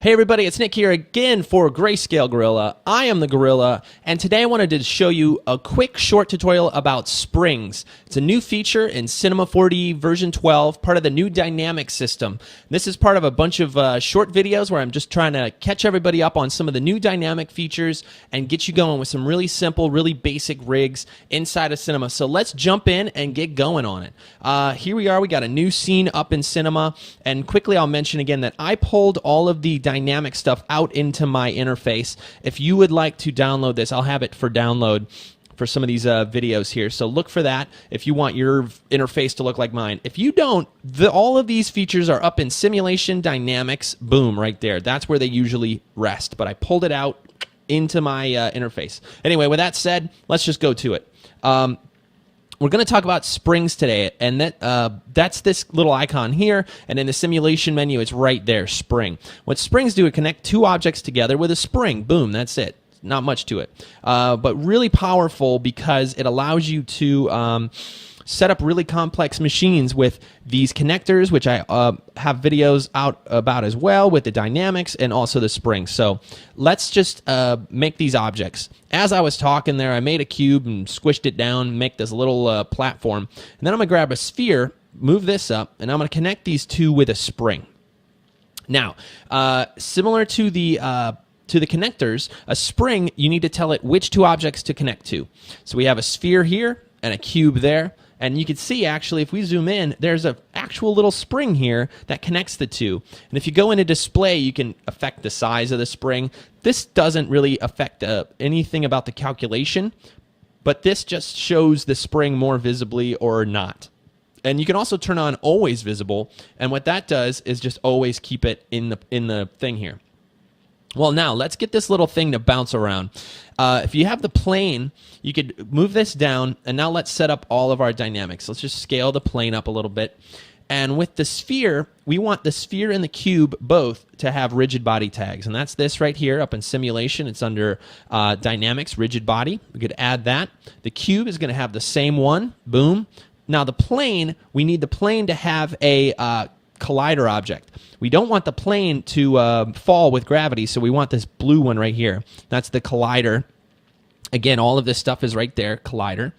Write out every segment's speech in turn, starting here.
Hey everybody, it's Nick here again for Grayscale Gorilla. I am the Gorilla, and today I wanted to show you a quick short tutorial about springs. It's a new feature in Cinema 4D version 12, part of the new dynamic system. This is part of a bunch of short videos where I'm just trying to catch everybody up on some of the new dynamic features and get you going with some really simple, really basic rigs inside of Cinema. So let's jump in and get going on it. Here we are, we got a new scene up in Cinema, and quickly I'll mention again that I pulled all of the dynamic stuff out into my interface. If you would like to download this, I'll have it for download for some of these videos here. So look for that if you want your interface to look like mine. If you don't, all of these features are up in Simulation Dynamics. Boom, right there. That's where they usually rest. But I pulled it out into my interface. Anyway, with that said, let's just go to it. We're going to talk about springs today, and that's this little icon here, and in the simulation menu, it's right there, spring. What springs do is connect two objects together with a spring. Boom, that's it. Not much to it, but really powerful because it allows you to set up really complex machines with these connectors, which I have videos out about as well with the dynamics and also the springs. So let's just make these objects. As I was talking there, I made a cube and squished it down, make this little platform. And then I'm going to grab a sphere, move this up, and I'm going to connect these two with a spring. Now, similar to the connectors, a spring, you need to tell it which two objects to connect to. So we have a sphere here and a cube there. And you can see, actually, if we zoom in, there's an actual little spring here that connects the two. And if you go into display, you can affect the size of the spring. This doesn't really affect anything about the calculation, but this just shows the spring more visibly or not. And you can also turn on always visible, and what that does is just always keep it in the thing here. Well, now let's get this little thing to bounce around. If you have the plane, you could move this down, and now let's set up all of our dynamics. Let's just scale the plane up a little bit. And with the sphere, we want the sphere and the cube both to have rigid body tags. And that's this right here up in simulation. It's under dynamics, rigid body. We could add that. The cube is going to have the same one. Boom. Now the plane, we need the plane to have a collider object. We don't want the plane to fall with gravity, so we want this blue one right here. That's the collider. Again, all of this stuff is right there, collider.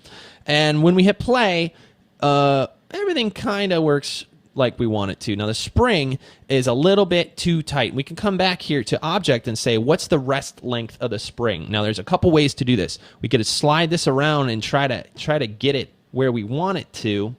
And when we hit play, everything kind of works like we want it to. Now the spring is a little bit too tight. We can come back here to object and say, what's the rest length of the spring? Now there's a couple ways to do this. We could slide this around and try to get it where we want it to.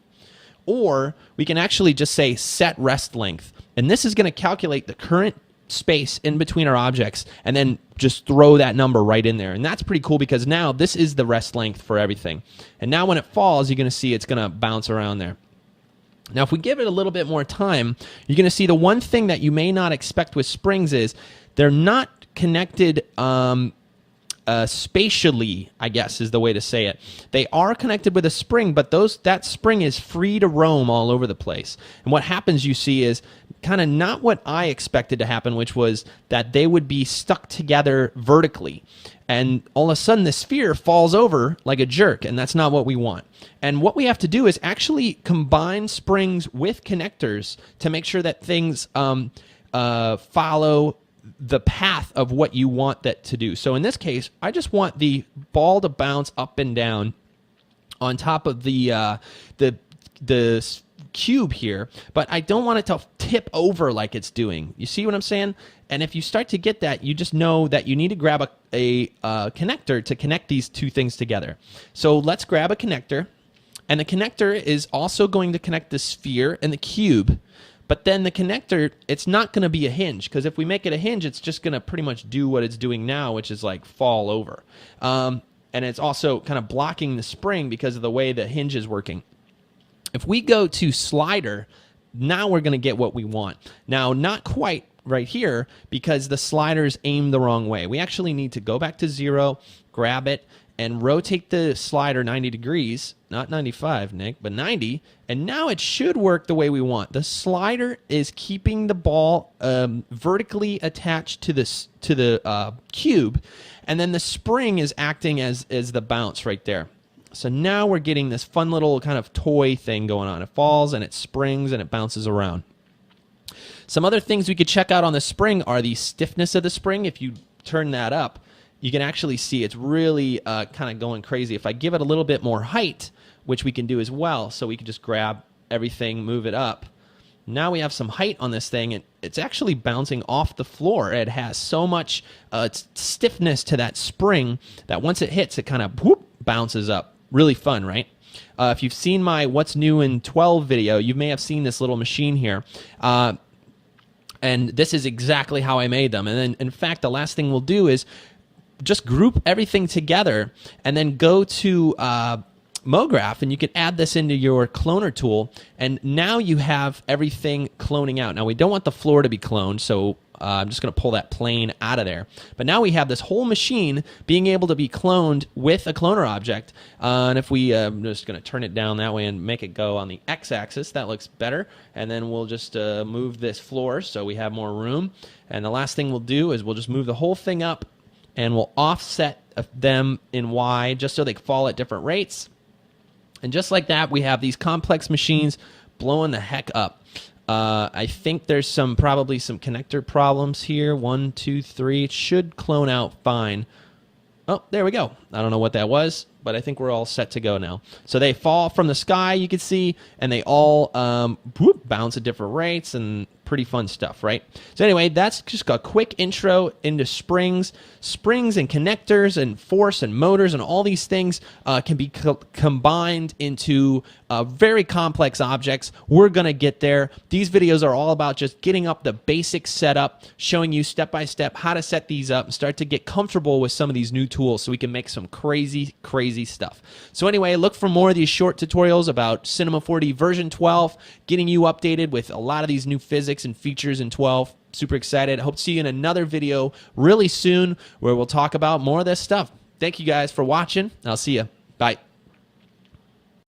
Or we can actually just say set rest length. And this is going to calculate the current space in between our objects and then just throw that number right in there. And that's pretty cool because now this is the rest length for everything. And now when it falls, you're going to see it's going to bounce around there. Now, if we give it a little bit more time, you're going to see the one thing that you may not expect with springs is they're not connected spatially, I guess is the way to say it. They are connected with a spring, but that spring is free to roam all over the place. And what happens, you see, is kind of not what I expected to happen, which was that they would be stuck together vertically. And all of a sudden, the sphere falls over like a jerk, and that's not what we want. And what we have to do is actually combine springs with connectors to make sure that things follow the path of what you want that to do. So in this case, I just want the ball to bounce up and down on top of the cube here, but I don't want it to tip over like it's doing. You see what I'm saying? And if you start to get that, you just know that you need to grab a connector to connect these two things together. So let's grab a connector, and the connector is also going to connect the sphere and the cube. But then the connector, it's not going to be a hinge, because if we make it a hinge, it's just going to pretty much do what it's doing now, which is like fall over. And it's also kind of blocking the spring because of the way the hinge is working. If we go to slider, now we're going to get what we want. Now, not quite right here, because the slider's aimed the wrong way. We actually need to go back to 0, grab it, and rotate the slider 90 degrees, not 95, Nick, but 90, and now it should work the way we want. The slider is keeping the ball vertically attached to the cube, and then the spring is acting as the bounce right there. So now we're getting this fun little kind of toy thing going on. It falls, and it springs, and it bounces around. Some other things we could check out on the spring are the stiffness of the spring. If you turn that up, you can actually see it's really kind of going crazy. If I give it a little bit more height, which we can do as well, so we can just grab everything, move it up. Now we have some height on this thing, and it's actually bouncing off the floor. It has so much stiffness to that spring that once it hits, it kind of bounces up. Really fun, right? If you've seen my What's New in 12 video, you may have seen this little machine here. And this is exactly how I made them. And then, in fact, the last thing we'll do is just group everything together and then go to MoGraph, and you can add this into your cloner tool, and now you have everything cloning out. Now, we don't want the floor to be cloned, so I'm just going to pull that plane out of there. But now we have this whole machine being able to be cloned with a cloner object. And if we, I'm just going to turn it down that way and make it go on the x-axis. That looks better. And then we'll just move this floor so we have more room. And the last thing we'll do is we'll just move the whole thing up, and we'll offset them in Y just so they fall at different rates. And just like that, we have these complex machines blowing the heck up. I think there's probably some connector problems here. 1, 2, 3. It should clone out fine. Oh, there we go. I don't know what that was, but I think we're all set to go now. So they fall from the sky, you can see, and they all bounce at different rates, and pretty fun stuff, right? So anyway, that's just a quick intro into springs and connectors and force and motors, and all these things can be combined into very complex objects. We're going to get there. These videos are all about just getting up the basic setup, showing you step by step how to set these up and start to get comfortable with some of these new tools so we can make some crazy stuff. So anyway, look for more of these short tutorials about Cinema 4D version 12, getting you updated with a lot of these new physics and features in 12. Super excited. I hope to see you in another video really soon where we'll talk about more of this stuff. Thank you guys for watching. I'll see you. Bye.